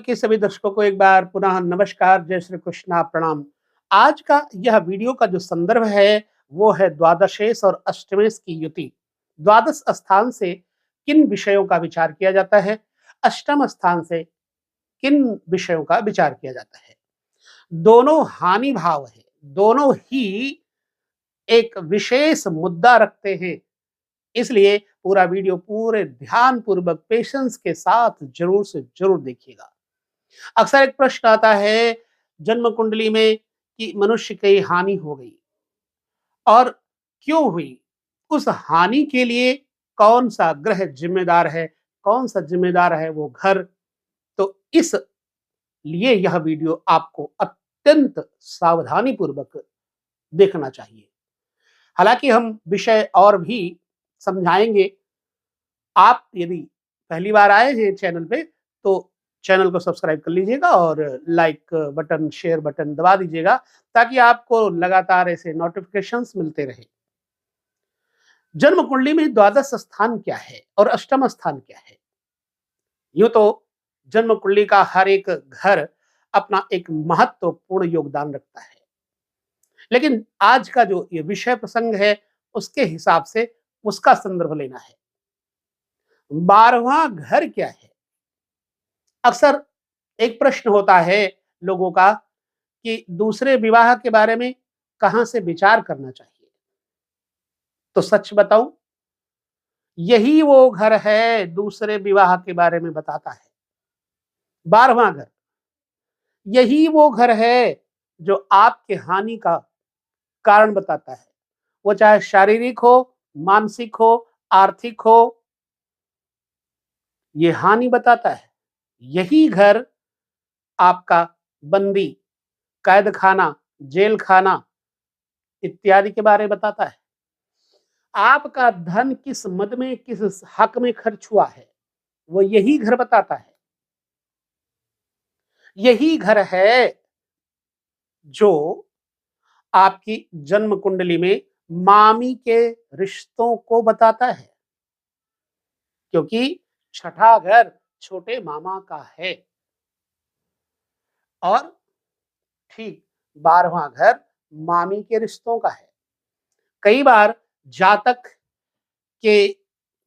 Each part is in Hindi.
के सभी दर्शकों को एक बार पुनः नमस्कार, जय श्री कृष्णा, प्रणाम। आज का यह वीडियो का जो संदर्भ है वो है द्वादशेश और अष्टमेश की युति। द्वादश स्थान से किन विषयों का विचार किया जाता है, अष्टम स्थान से किन विषयों का विचार किया जाता है। दोनों हानि भाव है, दोनों ही एक विशेष मुद्दा रखते हैं, इसलिए पूरा वीडियो पूरे ध्यान पूर्वक पेशेंस के साथ जरूर से जरूर देखिएगा। अक्सर एक प्रश्न आता है जन्म कुंडली में कि मनुष्य की हानि हो गई और क्यों हुई, उस हानि के लिए कौन सा ग्रह जिम्मेदार है, कौन सा जिम्मेदार है वो घर। तो इस लिए यह वीडियो आपको अत्यंत सावधानी पूर्वक देखना चाहिए। हालांकि हम विषय और भी समझाएंगे। आप यदि पहली बार आए हैं चैनल पे तो चैनल को सब्सक्राइब कर लीजिएगा और लाइक बटन, शेयर बटन दबा दीजिएगा ताकि आपको लगातार ऐसे नोटिफिकेशंस मिलते रहे। जन्म कुंडली में द्वादश स्थान क्या है और अष्टम स्थान क्या है। यूं तो जन्म कुंडली का हर एक घर अपना एक महत्वपूर्ण योगदान रखता है, लेकिन आज का जो ये विषय प्रसंग है उसके हिसाब से उसका संदर्भ लेना है। 12वां घर क्या है। अक्सर एक प्रश्न होता है लोगों का कि दूसरे विवाह के बारे में कहां से विचार करना चाहिए। तो सच बताऊं, यही वो घर है दूसरे विवाह के बारे में बताता है। 12वां घर यही वो घर है जो आपके हानि का कारण बताता है, वो चाहे शारीरिक हो, मानसिक हो, आर्थिक हो, ये हानि बताता है। यही घर आपका बंदी, कैद खाना, जेल खाना इत्यादि के बारे में बताता है। आपका धन किस मद में, किस हक में खर्च हुआ है, वो यही घर बताता है। यही घर है जो आपकी जन्म कुंडली में मामी के रिश्तों को बताता है, क्योंकि छठा घर छोटे मामा का है और ठीक 12वां घर मामी के रिश्तों का है। कई बार जातक के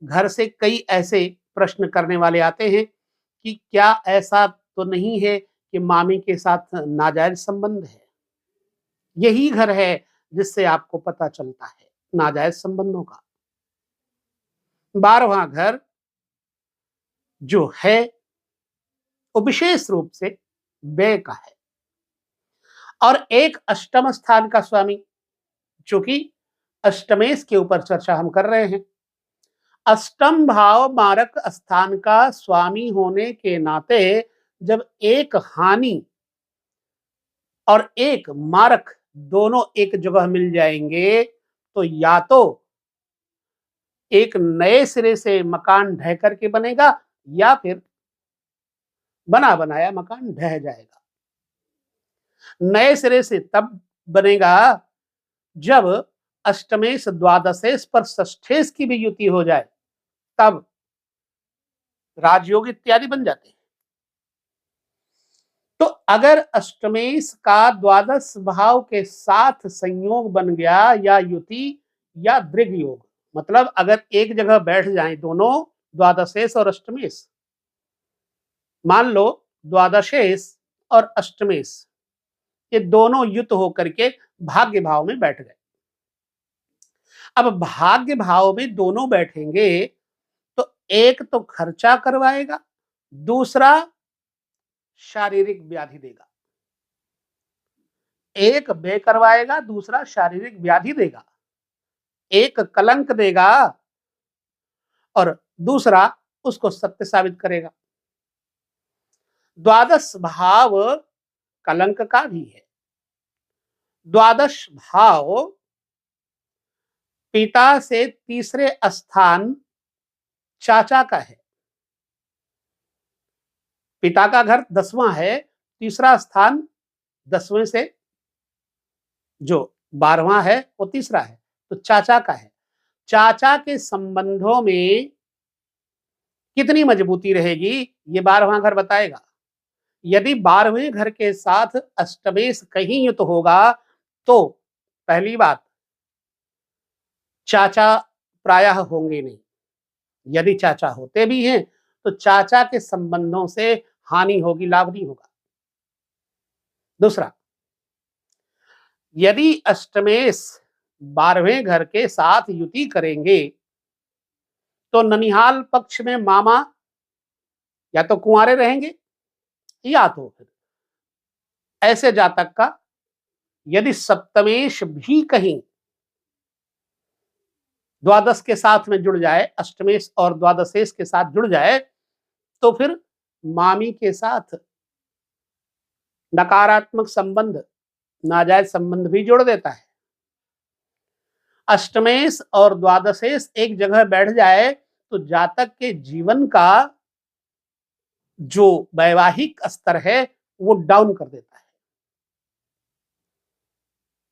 घर से कई ऐसे प्रश्न करने वाले आते हैं कि क्या ऐसा तो नहीं है कि मामी के साथ नाजायज संबंध है। यही घर है जिससे आपको पता चलता है नाजायज संबंधों का। 12वां घर जो है वो विशेष रूप से व्यय का है और एक अष्टम स्थान का स्वामी, चूंकि अष्टमेश के ऊपर चर्चा हम कर रहे हैं, अष्टम भाव मारक स्थान का स्वामी होने के नाते जब एक हानि और एक मारक दोनों एक जगह मिल जाएंगे तो या तो एक नए सिरे से मकान ढह करके बनेगा या फिर बना बनाया मकान ढह जाएगा। नए सिरे से तब बनेगा जब अष्टमेश द्वादशेश पर षष्ठेश की भी युति हो जाए, तब राजयोग इत्यादि बन जाते हैं। तो अगर अष्टमेश का द्वादश भाव के साथ संयोग बन गया या युति या दृग योग, मतलब अगर एक जगह बैठ जाए दोनों द्वादशेश और अष्टमेश, मान लो द्वादशेश और अष्टमेश ये दोनों युत होकर के भाग्य भाव में बैठ गए। अब भाग्य भाव में दोनों बैठेंगे तो एक तो खर्चा करवाएगा, दूसरा शारीरिक व्याधि देगा। एक व्यय करवाएगा, दूसरा शारीरिक व्याधि देगा। एक कलंक देगा और दूसरा उसको सत्य साबित करेगा। द्वादश भाव कलंक का भी है। द्वादश भाव पिता से तीसरे स्थान चाचा का है। पिता का घर 10वां है, तीसरा स्थान 10वें से जो 12वां है वो तीसरा है, तो चाचा का है। चाचा के संबंधों में कितनी मजबूती रहेगी ये 12वां घर बताएगा। यदि 12वें घर के साथ अष्टमेश कहीं युत होगा तो पहली बात, चाचा प्रायः होंगे नहीं। यदि चाचा होते भी हैं तो चाचा के संबंधों से हानि होगी, लाभ नहीं होगा। दूसरा, यदि अष्टमेश 12वें घर के साथ युति करेंगे तो ननिहाल पक्ष में मामा या तो कुंवारे रहेंगे या तो फिर ऐसे जातक का यदि सप्तमेश भी कहीं द्वादश के साथ में जुड़ जाए, अष्टमेश और द्वादशेश के साथ जुड़ जाए, तो फिर मामी के साथ नकारात्मक संबंध, नाजायज संबंध भी जोड़ देता है। अष्टमेश और द्वादशेश एक जगह बैठ जाए तो जातक के जीवन का जो वैवाहिक स्तर है वो डाउन कर देता है।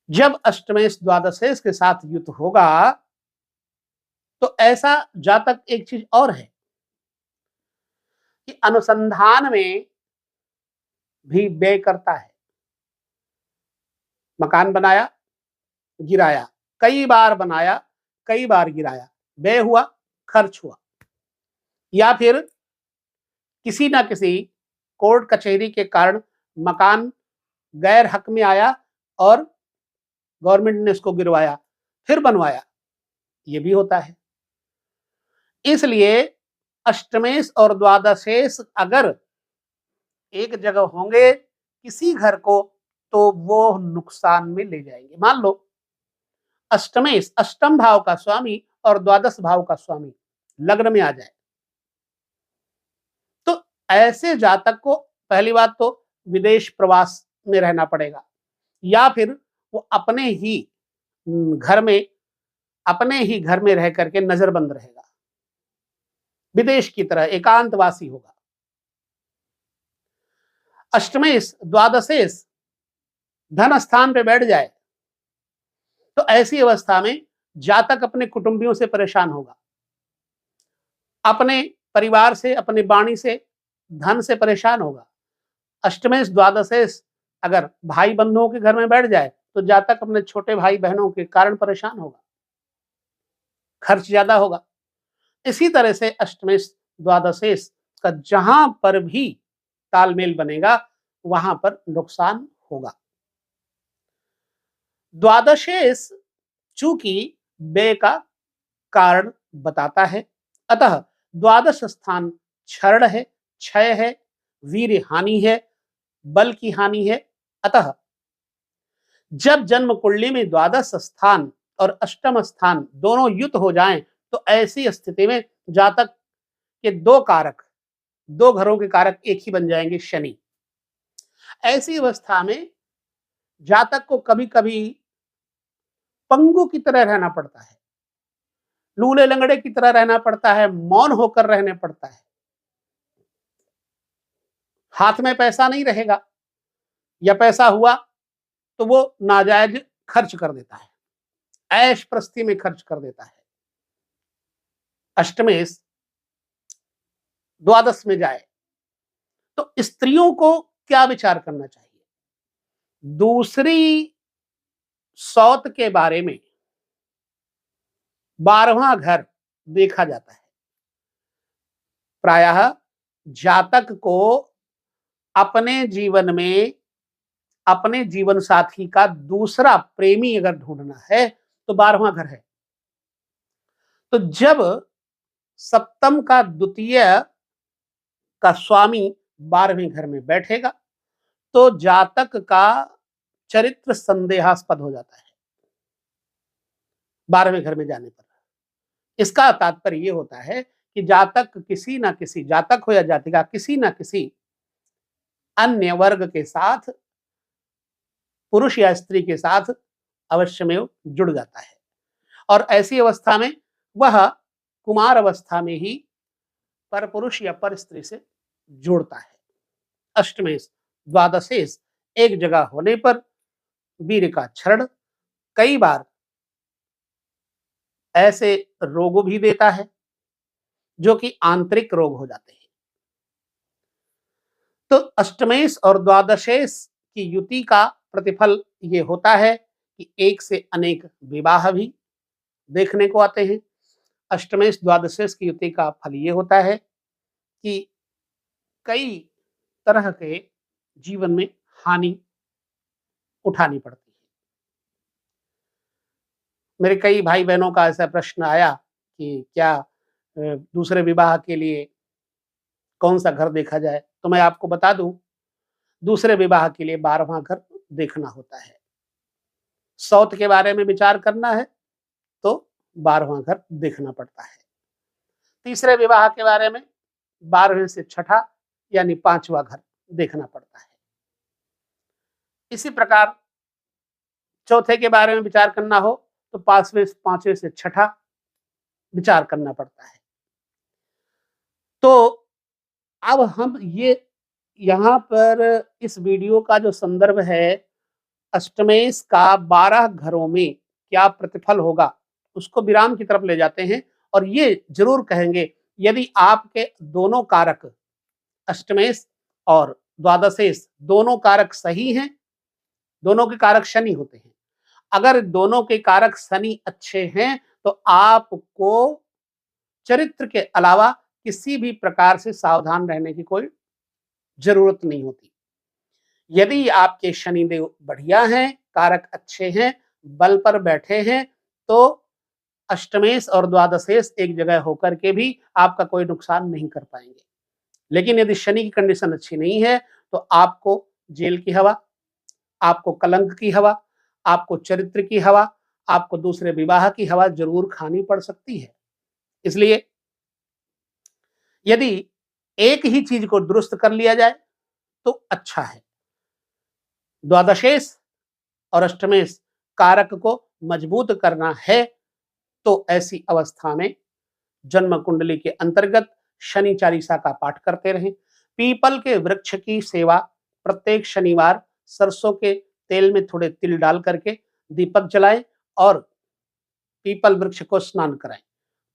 जब अष्टमेश द्वादशेश के साथ युत होगा तो ऐसा जातक एक चीज और है कि अनुसंधान में भी व्यय करता है। मकान बनाया, गिराया, कई बार बनाया, कई बार गिराया, व्यय हुआ, खर्च हुआ, या फिर किसी ना किसी कोर्ट कचहरी के कारण मकान गैर हक में आया और गवर्नमेंट ने इसको गिरवाया, फिर बनवाया, ये भी होता है। इसलिए अष्टमेश और द्वादशेश अगर एक जगह होंगे किसी घर को तो वो नुकसान में ले जाएंगे। मान लो अष्टमेश अष्टम भाव का स्वामी और द्वादश भाव का स्वामी लग्न में आ जाए तो ऐसे जातक को पहली बात तो विदेश प्रवास में रहना पड़ेगा, या फिर वो अपने ही घर में रह करके नजरबंद रहेगा, विदेश की तरह एकांतवासी होगा। अष्टमेश द्वादशेश धन स्थान पे बैठ जाए तो ऐसी अवस्था में जातक अपने कुटुंबियों से परेशान होगा, अपने परिवार से, अपने वाणी से, धन से परेशान होगा। अष्टमेश द्वादशेश अगर भाई बंधुओं के घर में बैठ जाए तो जातक अपने छोटे भाई बहनों के कारण परेशान होगा, खर्च ज्यादा होगा। इसी तरह से अष्टमेश द्वादशेश का जहां पर भी तालमेल बनेगा वहां पर नुकसान होगा। द्वादशेश चूंकि व्यय का कारण बताता है, अतः द्वादश स्थान क्षरण है, क्षय है, वीर हानि है, बल की हानि है। अतः जब जन्म कुंडली में द्वादश स्थान और अष्टम स्थान दोनों युत हो जाएं तो ऐसी स्थिति में जातक के दो कारक, दो घरों के कारक एक ही बन जाएंगे, शनि। ऐसी अवस्था में जातक को कभी कभी पंगु की तरह रहना पड़ता है, लूले लंगड़े की तरह रहना पड़ता है, मौन होकर रहने पड़ता है। हाथ में पैसा नहीं रहेगा या पैसा हुआ तो वो नाजायज खर्च कर देता है, ऐश प्रस्ती में खर्च कर देता है। अष्टमेश द्वादश में जाए तो स्त्रियों को क्या विचार करना चाहिए? दूसरी सौत के बारे में 12वां घर देखा जाता है। प्रायः जातक को अपने जीवन में अपने जीवन साथी का दूसरा प्रेमी अगर ढूंढना है तो 12वां घर है। तो जब सप्तम का द्वितीय का स्वामी 12वें घर में बैठेगा तो जातक का चरित्र संदेहास्पद हो जाता है 12वें घर में जाने पर। इसका तात्पर्य यह होता है कि जातक किसी ना किसी, जातक हो या जातिका, किसी ना किसी अन्य वर्ग के साथ, पुरुष या स्त्री के साथ अवश्य में जुड़ जाता है और ऐसी अवस्था में वह कुमार अवस्था में ही पर पुरुष या पर स्त्री से जोड़ता है। अष्टमेश द्वादशेश एक जगह होने पर वीर का क्षरण कई बार ऐसे रोग भी देता है जो कि आंतरिक रोग हो जाते हैं। तो अष्टमेश और द्वादशेश की युति का प्रतिफल ये होता है कि एक से अनेक विवाह भी देखने को आते हैं। अष्टमेश द्वादशेश की युति का फल ये होता है कि कई तरह के जीवन में हानि उठानी पड़ती है। मेरे कई भाई बहनों का ऐसा प्रश्न आया कि क्या दूसरे विवाह के लिए कौन सा घर देखा जाए, तो मैं आपको बता दूं, दूसरे विवाह के लिए 12वां घर देखना होता है। सौत के बारे में विचार करना है तो 12वां घर देखना पड़ता है। तीसरे विवाह के बारे में 12वें से छठा यानी 5वां घर देखना पड़ता है। इसी प्रकार चौथे के बारे में विचार करना हो तो 5वें से छठा विचार करना पड़ता है। तो अब हम ये यहाँ पर इस वीडियो का जो संदर्भ है, अष्टमेश का 12 घरों में क्या प्रतिफल होगा, उसको विराम की तरफ ले जाते हैं और ये जरूर कहेंगे, यदि आपके दोनों कारक अष्टमेश और द्वादशेश दोनों कारक सही हैं, दोनों के कारक शनि होते हैं, अगर दोनों के कारक शनि अच्छे हैं तो आपको चरित्र के अलावा किसी भी प्रकार से सावधान रहने की कोई जरूरत नहीं होती। यदि आपके शनिदेव बढ़िया हैं, कारक अच्छे हैं, बल पर बैठे हैं, तो अष्टमेश और द्वादशेश एक जगह होकर के भी आपका कोई नुकसान नहीं कर पाएंगे। लेकिन यदि शनि की कंडीशन अच्छी नहीं है तो आपको जेल की हवा, आपको कलंक की हवा, आपको चरित्र की हवा, आपको दूसरे विवाह की हवा जरूर खानी पड़ सकती है। इसलिए यदि एक ही चीज को दुरुस्त कर लिया जाए तो अच्छा है। द्वादशेश और अष्टमेश कारक को मजबूत करना है तो ऐसी अवस्था में जन्म कुंडली के अंतर्गत शनि चालीसा का पाठ करते रहें। पीपल के वृक्ष की सेवा प्रत्येक शनिवार सरसों के तेल में थोड़े तिल डाल करके दीपक जलाएं और पीपल वृक्ष को स्नान कराएं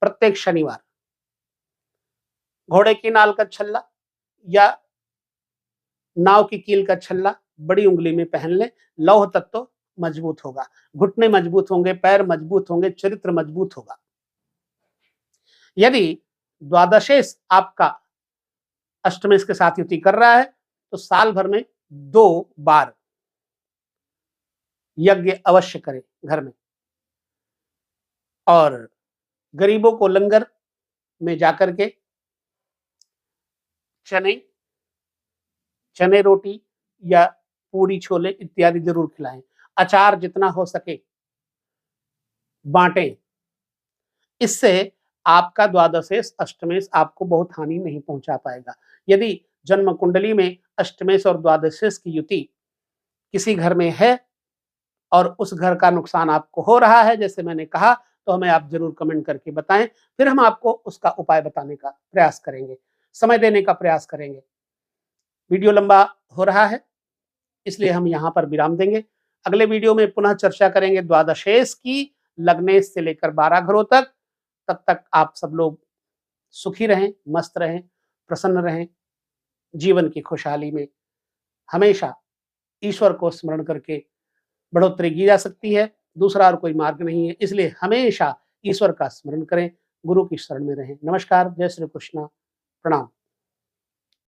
प्रत्येक शनिवार। घोड़े की नाल का छल्ला या नाव की कील का छल्ला बड़ी उंगली में पहन लें, लौह तत्व मजबूत होगा, घुटने मजबूत होंगे, पैर मजबूत होंगे, चरित्र मजबूत होगा। यदि द्वादशेश आपका अष्टमेश के साथ युति कर रहा है तो साल भर में 2 बार यज्ञ अवश्य करें घर में, और गरीबों को लंगर में जाकर के चने रोटी या पूरी छोले इत्यादि जरूर खिलाएं। अचार जितना हो सके बांटें। इससे आपका द्वादशेश अष्टमेश आपको बहुत हानि नहीं पहुंचा पाएगा। यदि जन्म कुंडली में अष्टमेश और द्वादशेश की युति किसी घर में है और उस घर का नुकसान आपको हो रहा है, जैसे मैंने कहा, तो हमें आप जरूर कमेंट करके बताएं, फिर हम आपको उसका उपाय बताने का प्रयास करेंगे, समय देने का प्रयास करेंगे। वीडियो लंबा हो रहा है इसलिए हम यहाँ पर विराम देंगे। अगले वीडियो में पुनः चर्चा करेंगे द्वादशेश की, लग्नेश से लेकर 12 घरों तक। तब तक आप सब लोग सुखी रहें, मस्त रहें, प्रसन्न रहें। जीवन की खुशहाली में हमेशा ईश्वर को स्मरण करके बढ़ोतरी की जा सकती है, दूसरा और कोई मार्ग नहीं है। इसलिए हमेशा ईश्वर का स्मरण करें, गुरु की शरण में रहें। नमस्कार, जय श्री कृष्ण, प्रणाम।